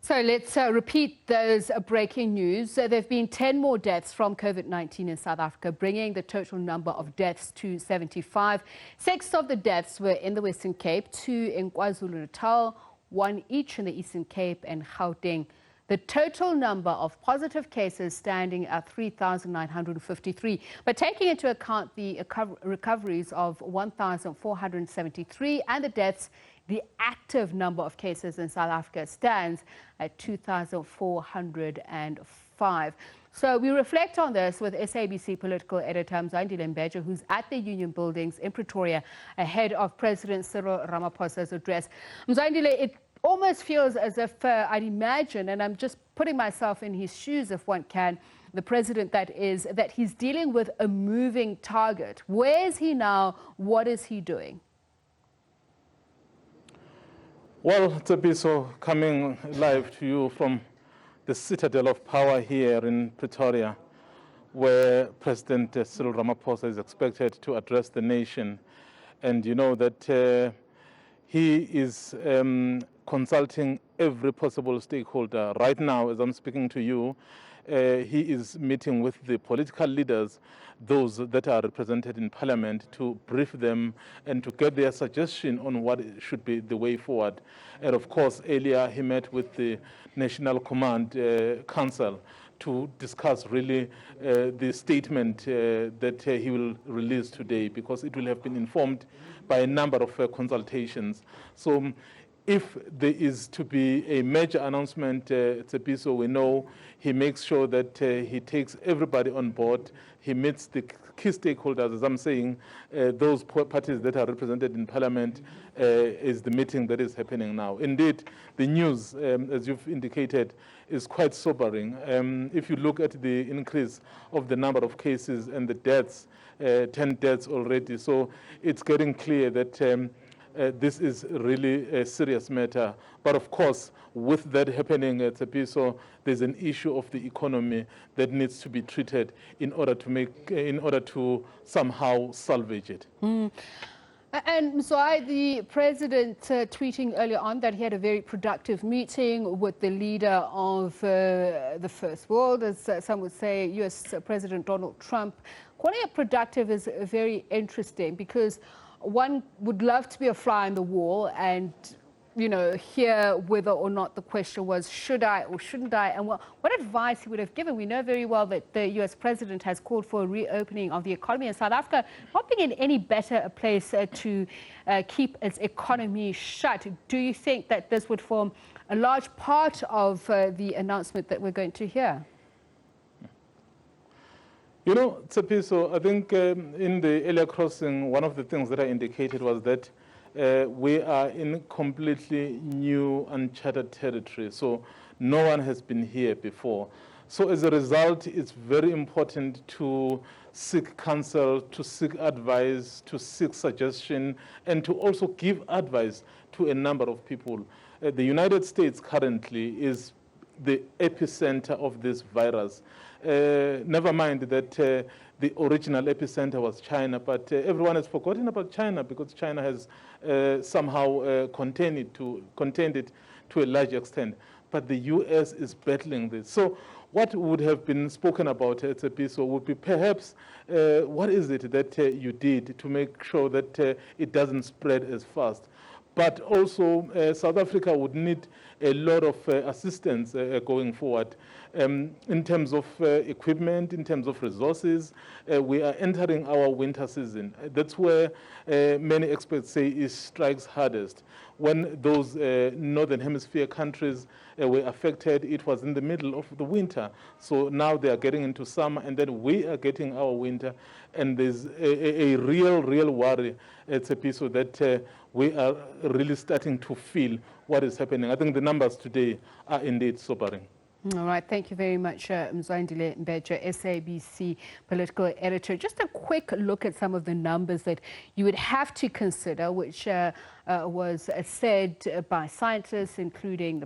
So let's repeat those breaking news. There have been 10 more deaths from COVID-19 in South Africa, bringing the total number of deaths to 75. 6 of the deaths were in the Western Cape, 2 in KwaZulu-Natal, 1 each in the Eastern Cape and Gauteng. The total number of positive cases standing at 3,953. But taking into account the recoveries of 1,473 and the deaths, the active number of cases in South Africa stands at 2,405. So we reflect on this with SABC Political editor Mzwandile Mbeje, who's at the Union Buildings in Pretoria ahead of President Cyril Ramaphosa's address. Mzwandile, it almost feels as if I'd imagine, and I'm just putting myself in his shoes if one can, the president that he's dealing with a moving target. Where is he now? What is he doing? Well, Tsepiso, coming live to you from the citadel of power here in Pretoria, where President Cyril Ramaphosa is expected to address the nation. And you know that he is consulting every possible stakeholder. Right now, as I'm speaking to you, he is meeting with the political leaders, those that are represented in parliament, to brief them and to get their suggestion on what should be the way forward. And of course, earlier he met with the National Command Council to discuss really the statement that he will release today, because it will have been informed by a number of consultations. So if there is to be a major announcement, Tsepiso, we know he makes sure that he takes everybody on board. He meets the key stakeholders, as I'm saying, those parties that are represented in parliament is the meeting that is happening now. Indeed, the news, as you've indicated, is quite sobering. If you look at the increase of the number of cases and the deaths, 10 deaths already, so it's getting clear that this is really a serious matter. But of course, with that happening at Tsepiso, there's an issue of the economy that needs to be treated in order to somehow salvage it. And so the president tweeting earlier on that he had a very productive meeting with the leader of the First World, as some would say, U.S. President Donald Trump. Calling it productive is very interesting, because one would love to be a fly on the wall and, you know, hear whether or not the question was, should I or shouldn't I? And what advice he would have given. We know very well that the U.S. president has called for a reopening of the economy in South Africa, not being in any better a place to keep its economy shut. Do you think that this would form a large part of the announcement that we're going to hear? You know, Tsepiso, I think in the earlier crossing, one of the things that I indicated was that we are in completely new, uncharted territory. So no one has been here before. So as a result, it's very important to seek counsel, to seek advice, to seek suggestion, and to also give advice to a number of people. The United States currently is the epicenter of this virus. Never mind that the original epicenter was China, but everyone has forgotten about China because China has somehow contained it to a large extent. But the U.S. is battling this. So what would have been spoken about at Tsepiso would be perhaps what is it that you did to make sure that it doesn't spread as fast. But also, South Africa would need a lot of assistance going forward in terms of equipment, in terms of resources. We are entering our winter season. That's where many experts say it strikes hardest. When those northern hemisphere countries were affected, it was in the middle of the winter. So now they are getting into summer, and then we are getting our winter. And there's a real worry at Tsepiso that we are really starting to feel what is happening. I think the numbers today are indeed sobering. All right, thank you very much, Mzwandile Mbeje, SABC Political editor. Just a quick look at some of the numbers that you would have to consider, which was said by scientists, including the